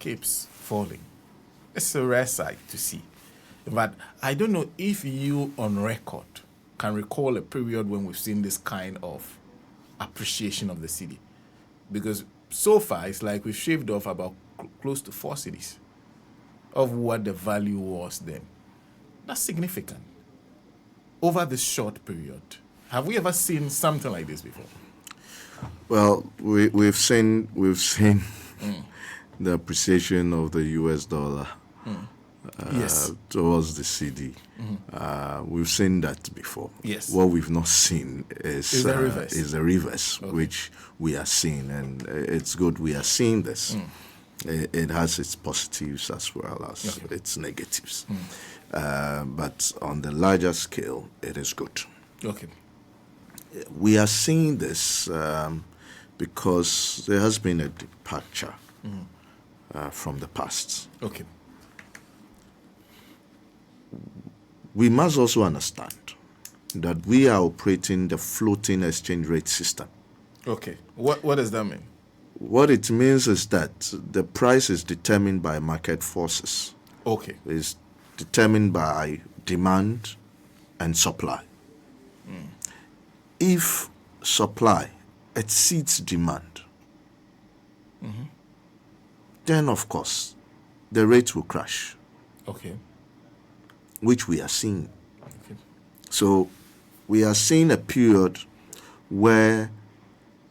keeps falling. It's a rare sight to see. But I don't know if you, on record, can recall a period when we've seen this kind of appreciation of the cedi. Because so far, it's like we've shaved off about close to 4 cedis of what the value was then. That's significant. Over this short period, have we ever seen something like this before? Well, we've seen the appreciation of the US dollar towards the cedi. We've seen that before. Yes. What we've not seen is the reverse. The reverse, which we are seeing, and it's good we are seeing this. It has its positives as well as its negatives. But on the larger scale, it is good. Okay. We are seeing this because there has been a departure from the past. Okay. We must also understand that we are operating the floating exchange rate system. Okay. What does that mean? What it means is that the price is determined by market forces. Okay. It's determined by demand and supply. If supply exceeds demand, then of course the rate will crash. Okay. Which we are seeing. Okay. So we are seeing a period where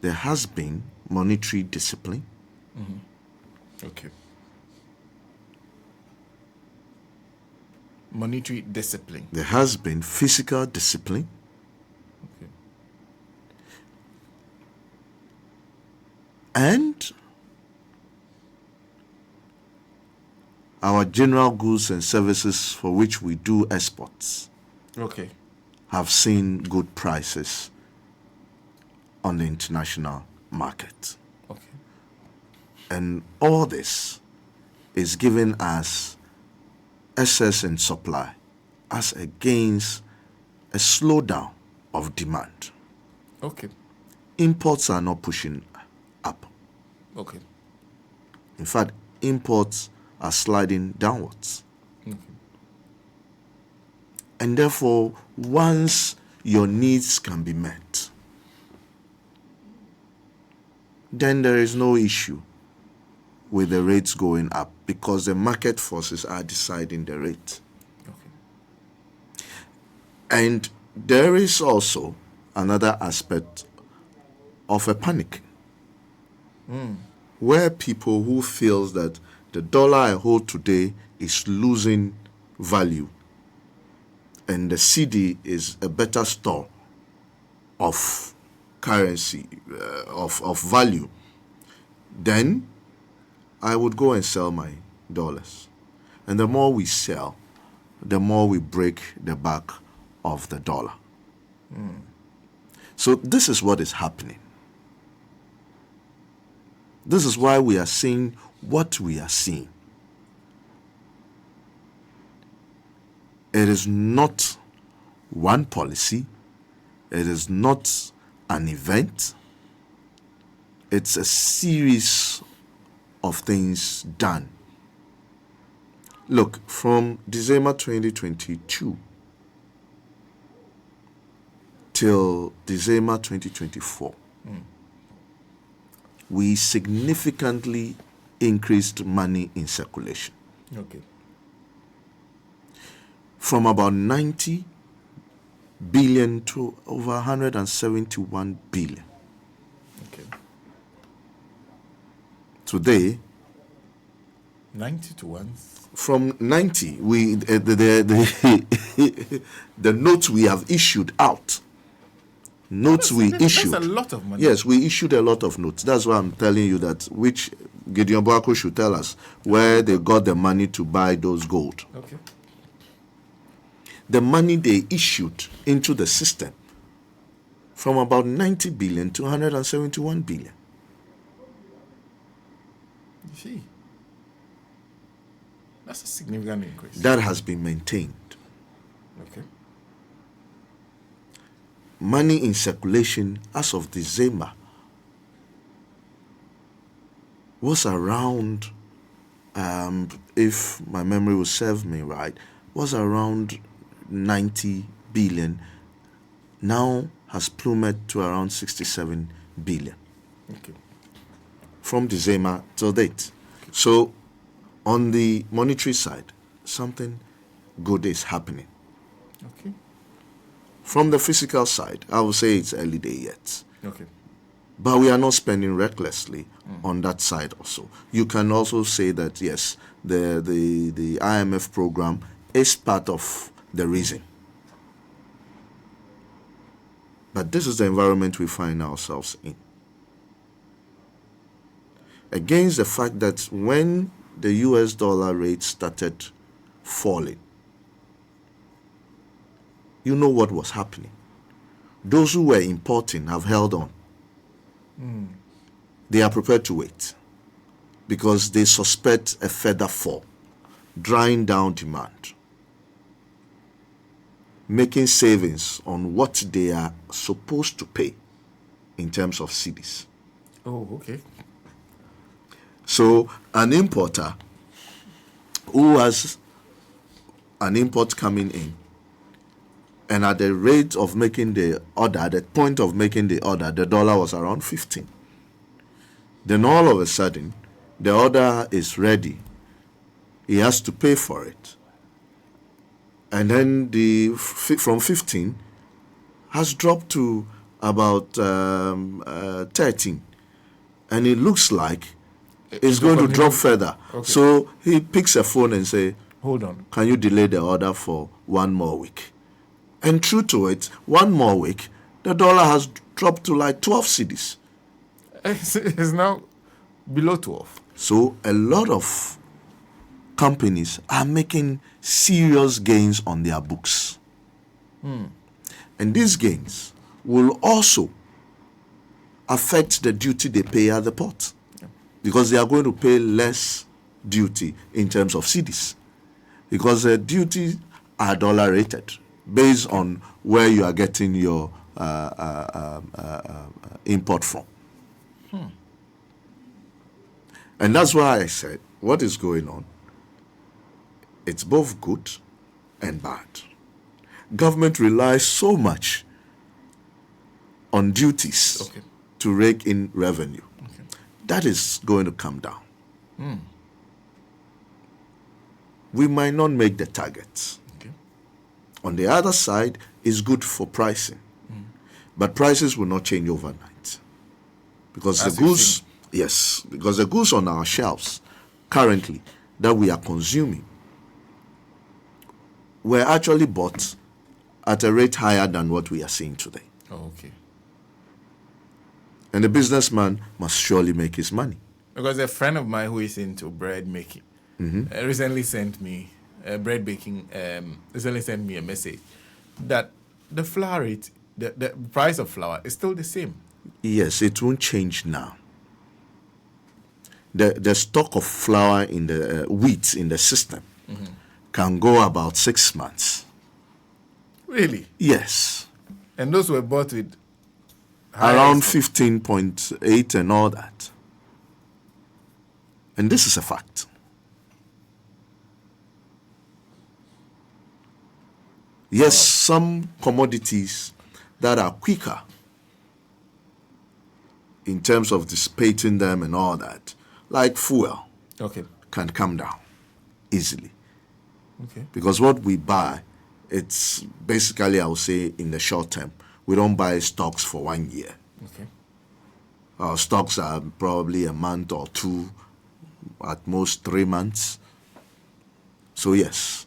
there has been monetary discipline. Okay. Monetary discipline. There has been fiscal discipline. Okay. And our general goods and services for which we do exports Okay. have seen good prices on the international market. Okay. And all this is giving us excess in supply as against a slowdown of demand. Okay. Imports are not pushing up. Okay. In fact, imports are sliding downwards. Okay. And therefore, once your needs can be met, then there is no issue with the rates going up because the market forces are deciding the rate. Okay. And there is also another aspect of a panic, where people who feels that the dollar I hold today is losing value and the cedi is a better store of currency, of value, then I would go and sell my dollars. And the more we sell, the more we break the back of the dollar. So this is what is happening. This is why we are seeing what we are seeing. It is not one policy. It is not an event. It's a series of things done. Look, from December 2022 till December 2024, we significantly increased money in circulation. Okay. From about 90 billion to over 171 billion. Okay. Today, 90 to 1. from 90, we the notes we have issued out. Notes we issued. That's a lot of money. Yes, we issued a lot of notes. That's why I'm telling you that which Gideon Boako should tell us where they got the money to buy those gold. Okay. The money they issued into the system from about 90 billion to 171 billion. You see, that's a significant increase. That has been maintained. Okay. Money in circulation as of December was around if my memory will serve me right, was around 90 billion, now has plummeted to around 67 billion Okay. from December till date. So on the monetary side, something good is happening. Okay. From the fiscal side, I would say it's early day yet. Okay. But we are not spending recklessly on that side also. You can also say that, yes, the IMF program is part of the reason. But this is the environment we find ourselves in. Against the fact that when the US dollar rate started falling, you know what was happening. Those who were importing have held on. They are prepared to wait because they suspect a further fall, drying down demand, making savings on what they are supposed to pay in terms of cedis. Oh, okay. So an importer who has an import coming in, and at the rate of making the order, at the point of making the order, the dollar was around 15. Then all of a sudden, the order is ready. He has to pay for it. And then from 15 has dropped to about 13. And it looks like it's going to drop further. Okay. So he picks a phone and say, Hold on. can you delay the order for one more week? And true to it, one more week, the dollar has dropped to like 12 cedis. It's now below 12. So a lot of companies are making serious gains on their books. And these gains will also affect the duty they pay at the port, because they are going to pay less duty in terms of cedis, because the duties are dollar rated based on where you are getting your import from. And that's why I said, what is going on? It's both good and bad. Government relies so much on duties to rake in revenue. That is going to come down. We might not make the targets. On the other side, it's good for pricing. But prices will not change overnight. Because the goods, because the goods on our shelves currently that we are consuming were actually bought at a rate higher than what we are seeing today. Oh, okay. And the businessman must surely make his money. Because a friend of mine who is into bread making recently sent me bread baking. Recently sent me a message that the flour rate, the price of flour is still the same. Yes, it won't change now. The stock of flour in the wheat in the system can go about 6 months. Really? Yes. And those were bought with around 15.8 and all that. And this is a fact. Yes, some commodities that are quicker in terms of dissipating them and all that, like fuel, can come down easily. Because what we buy, it's basically, I would say, in the short term. We don't buy stocks for 1 year. Our stocks are probably a month or two, at most 3 months. So yes,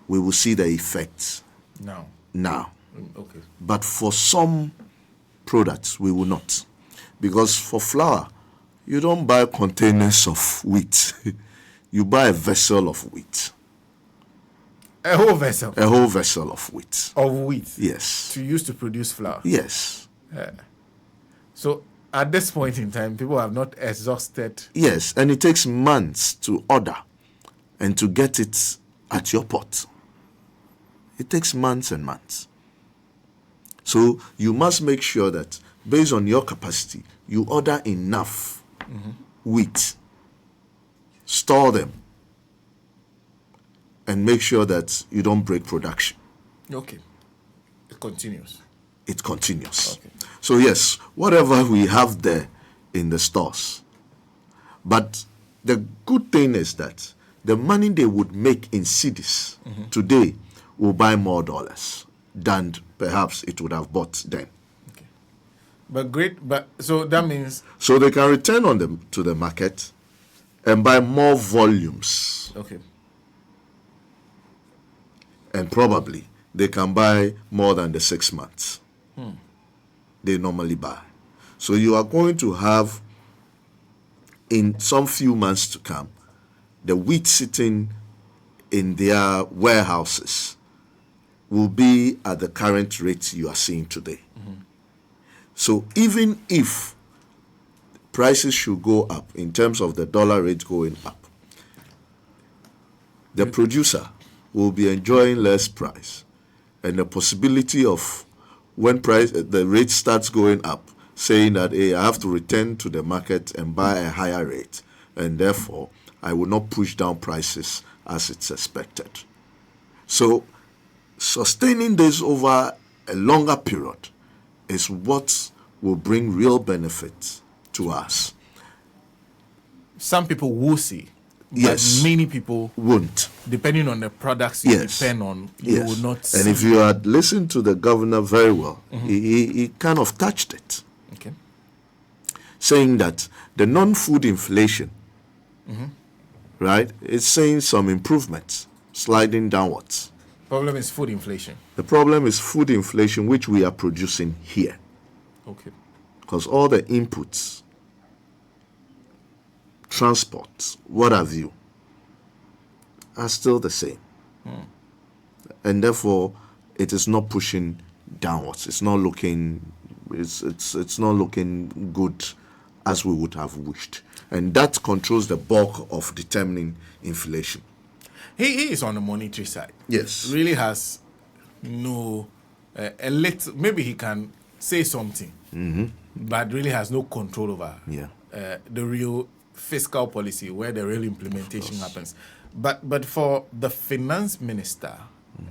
we will see the effects now. But for some products, we will not. Because for flour, you don't buy containers of wheat. You buy a vessel of wheat. A whole vessel? A whole vessel of wheat. Of wheat? Yes. To use to produce flour? Yes. So at this point in time, people have not exhausted. Yes, and it takes months to order and to get it at your port. It takes months and months. So you must make sure that based on your capacity, you order enough wheat store them, and make sure that you don't break production. Okay. It continues. It continues. Okay. So yes, whatever we have there in the stores. But the good thing is that the money they would make in cedis today will buy more dollars than perhaps it would have bought then. Okay. But so that means So they can return on them to the market and buy more volumes. okay. And probably they can buy more than the 6 months they normally buy. So you are going to have, in some few months to come, the wheat sitting in their warehouses will be at the current rate you are seeing today. So even if prices should go up in terms of the dollar rate going up, the producer will be enjoying less price, and the possibility of when the rate starts going up, saying that, hey, I have to return to the market and buy a higher rate, and therefore I will not push down prices as it's expected. So sustaining this over a longer period is what will bring real benefit to us. Some people will see, but Yes. many people, Won't. depending on the products you Yes. depend on, you Yes. will not see. And if you had listened to the governor very well, he kind of touched it, Okay. saying that the non-food inflation, right, is seeing some improvements, sliding downwards. Problem is food inflation. The problem is food inflation, which we are producing here, Okay. because all the inputs, transport, what have you, are still the same. And therefore, it is not pushing downwards. It's not looking, it's not looking good as we would have wished. And that controls the bulk of determining inflation. He is on the monetary side. Yes. Really has no a little. Maybe he can say something, but really has no control over Yeah. the real fiscal policy where the real implementation happens. But for the finance minister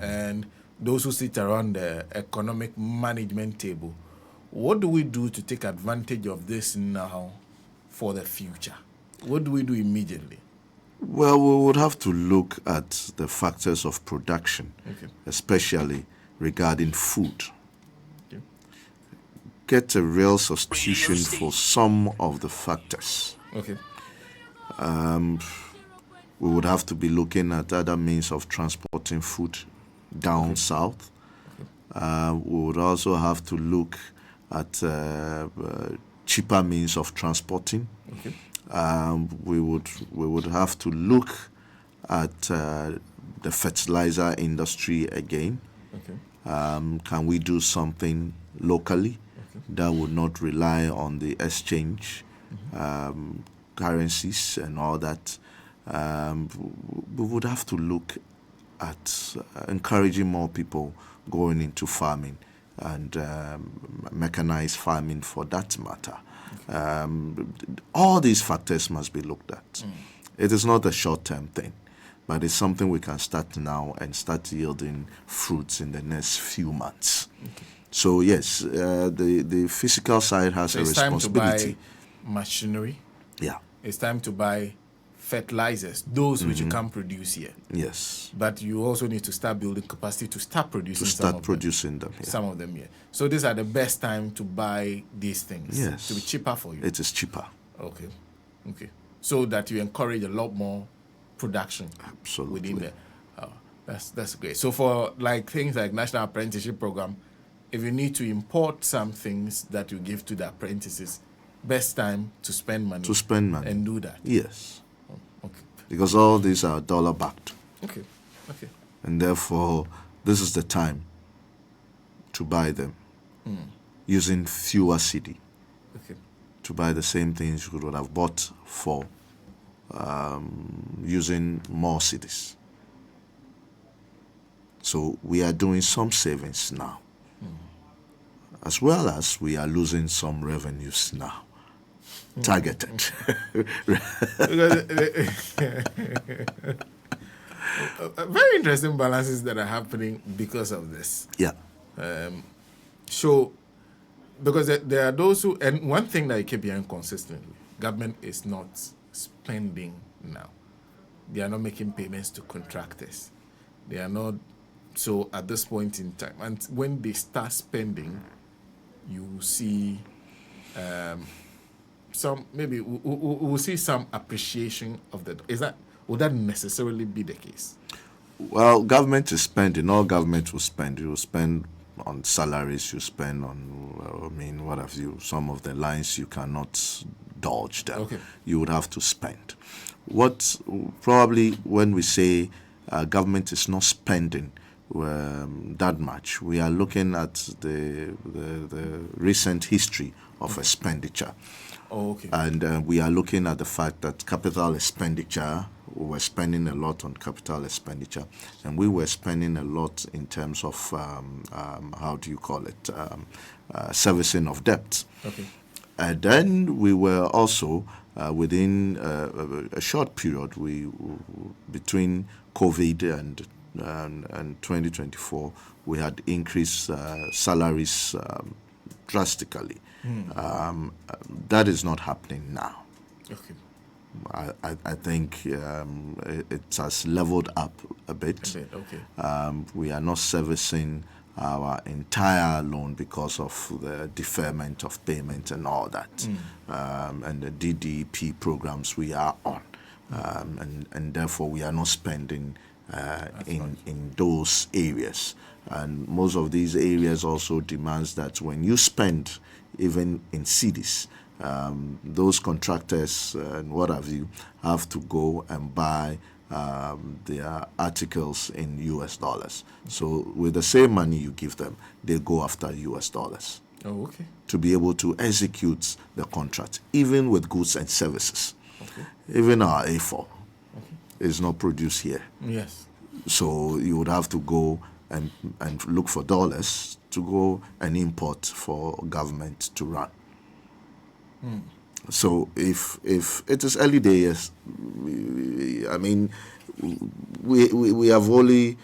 and those who sit around the economic management table, what do we do to take advantage of this now for the future? What do we do immediately? Well, we would have to look at the factors of production, Okay. especially regarding food. Okay. Get a real substitution for some of the factors. Okay. We would have to be looking at other means of transporting food down south. We would also have to look at cheaper means of transporting. Okay. We would have to look at the fertilizer industry again. Okay. Can we do something locally that would not rely on the exchange currencies and all that? We would have to look at encouraging more people going into farming and mechanized farming for that matter. All these factors must be looked at. It is not a short-term thing, but it's something we can start now and start yielding fruits in the next few months. So yes, the physical side has So a it's time to responsibility. buy machinery. Yeah. It's time to buy fertilizers, those which you can't produce here. Yes. But you also need to start building capacity to start producing To some start of producing them. Yeah. some of them here. So these are the best time to buy these things. Yes. To be cheaper for you. It is cheaper. Okay. Okay. So that you encourage a lot more production Absolutely. within there. Oh, that's great. So for like things like National Apprenticeship Program, if you need to import some things that you give to the apprentices, best time to spend money. To spend money. And do that. Yes. Okay. Because all these are dollar backed. Okay. Okay. And therefore, this is the time to buy them using fewer cedi, Okay. to buy the same things you would have bought for using more cedis. So we are doing some savings now, as well as we are losing some revenues now. targeted. Because very interesting balances that are happening because of this. Yeah. So, because there are those who, and one thing that I keep hearing consistently, government is not spending now. They are not making payments to contractors. They are not. So at this point in time, and when they start spending, you will see some, maybe we'll see some appreciation of that. Would that necessarily be the case? Well, government is spending. All government will spend. You will spend on salaries. You spend on, what have you? Some of the lines you cannot dodge them. Okay. You would have to spend. What probably when we say government is not spending that much, we are looking at the recent history of expenditure. Oh, okay. And we are looking at the fact that capital expenditure, we were spending a lot on capital expenditure, and we were spending a lot in terms of, servicing of debt. Okay. And then we were also, within a short period, between COVID and 2024, we had increased salaries drastically. That is not happening now. Okay. I think it has leveled up a bit. Okay. We are not servicing our entire loan because of the deferment of payment and all that, and the DDP programs we are on, and therefore we are not spending in those areas. And most of these areas also demands that when you spend, even in cities, those contractors and what have you have to go and buy their articles in US dollars. So with the same money you give them, they go after US dollars. Oh, okay. To be able to execute the contract, even with goods and services. Okay. Even our A4 is not produced here. Yes. So you would have to go and look for dollars to go and import for government to run. So if it is early days, we have only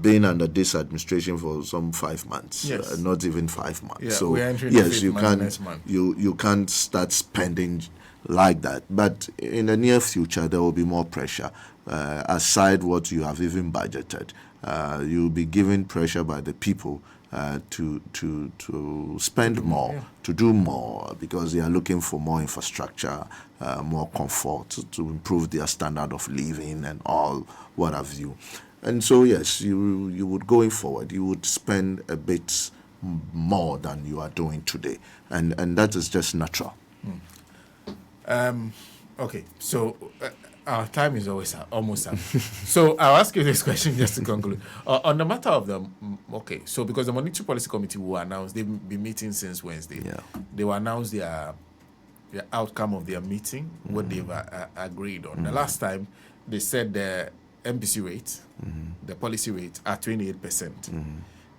been under this administration for some 5 months, Yes. not even 5 months. Yeah, so we're entering the yes, fifth you month can't next month. you can't start spending like that. But in the near future, there will be more pressure. Aside what you have even budgeted, you'll be given pressure by the people to spend more, to do more, because they are looking for more infrastructure, more comfort, to improve their standard of living and all what have you. And so yes, you would, going forward, you would spend a bit more than you are doing today, and that is just natural. Okay, so our time is almost up. So I'll ask you this question just to conclude. On the matter of okay, so because the Monetary Policy Committee will announce, they've been meeting since Wednesday. Yeah. They will announce their outcome of their meeting, what they've agreed on. The last time, they said the MPC rate, the policy rate, are 28%.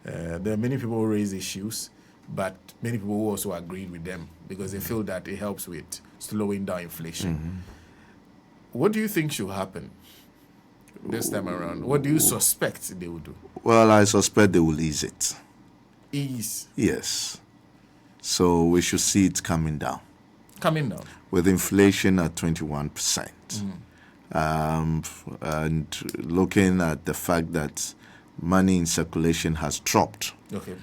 There are many people who raise issues, but many people who also agreed with them because they feel that it helps with slowing down inflation. What do you think should happen this time around? What do you suspect they will do? Well, I suspect they will ease it. Ease. Yes. So we should see it coming down. Coming down. With inflation at 21%. And looking at the fact that money in circulation has dropped. Okay.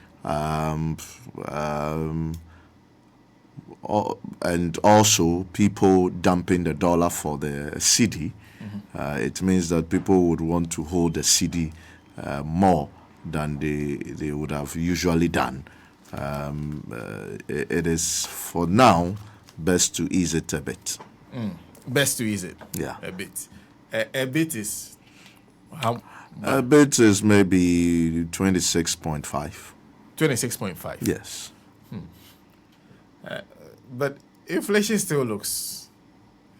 And also people dumping the dollar for the Cedi. It means that people would want to hold the Cedi more than they would have usually done. It is for now best to ease it a bit. Best to ease it. Yeah. A bit. A bit is how? A bit is maybe 26.5. 26.5. Yes. But inflation still looks.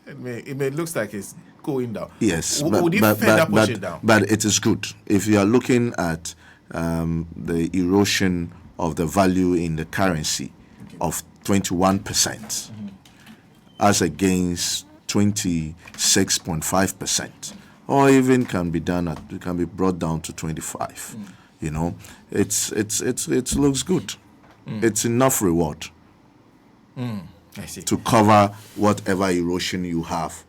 It may looks like it's going down. Yes, Would it further push it down? But it is good if you are looking at the erosion of the value in the currency of 21%, as against 26.5%, or even can be brought down to 25. You know, it looks good. It's enough reward I see. to cover whatever erosion you have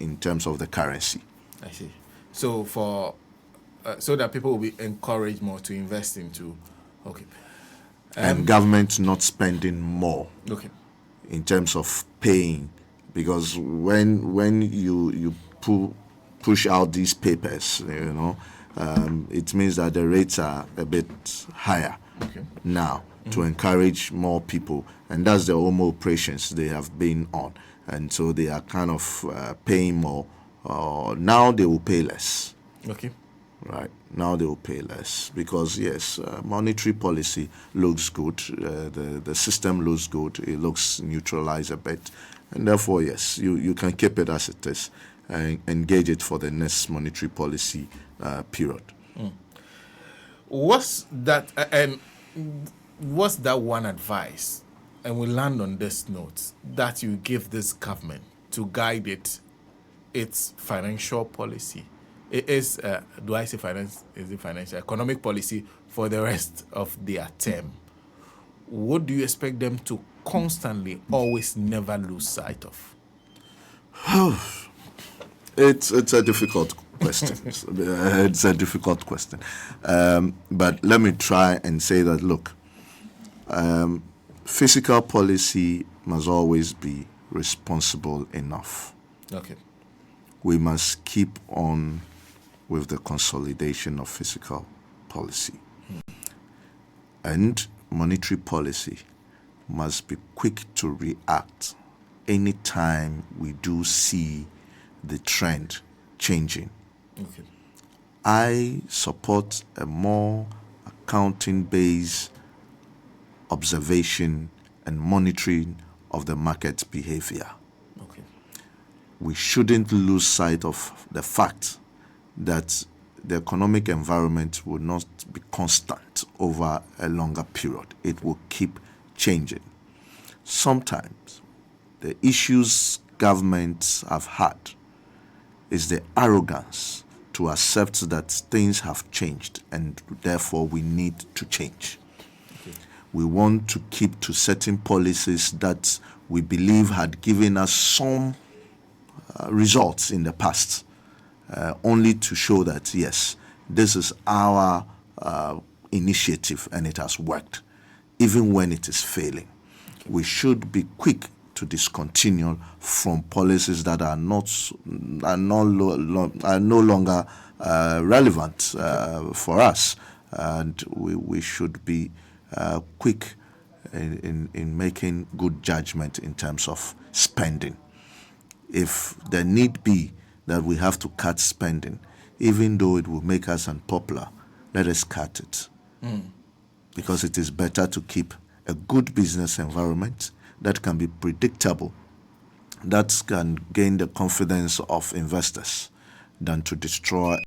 in terms of the currency. I see. So so that people will be encouraged more to invest into. Okay. And government not spending more Okay. in terms of paying, because when you push out these papers, you know, it means that the rates are a bit higher now to encourage more people, and that's the OMO operations they have been on, and so they are kind of paying more. Now they will pay less. Okay. Right, now they will pay less because yes, monetary policy looks good, the system looks good, it looks neutralized a bit, and therefore yes, you can keep it as it is and engage it for the next monetary policy period. What's that one advice, and we land on this note, that you give this government to guide its financial policy? It is, do I say finance? Is it financial economic policy for the rest of their term? What do you expect them to constantly, always, never lose sight of? It's a difficult question. It's a difficult question, but let me try and say that look, fiscal policy must always be responsible enough. Okay. We must keep on with the consolidation of fiscal policy. And monetary policy must be quick to react anytime we do see the trend changing. Okay. I support a more accounting-based observation and monitoring of the market behavior. Okay. We shouldn't lose sight of the fact that the economic environment will not be constant over a longer period. It will keep changing. Sometimes the issues governments have had is the arrogance to accept that things have changed and therefore we need to change. Okay. We want to keep to certain policies that we believe had given us some results in the past, only to show that, yes, this is our initiative and it has worked, even when it is failing. Okay. We should be quick to discontinue from policies that are no longer relevant for us, and we should be quick in making good judgment in terms of spending. If there need be that we have to cut spending, even though it will make us unpopular, let us cut it. Because it is better to keep a good business environment that can be predictable, that can gain the confidence of investors, than to destroy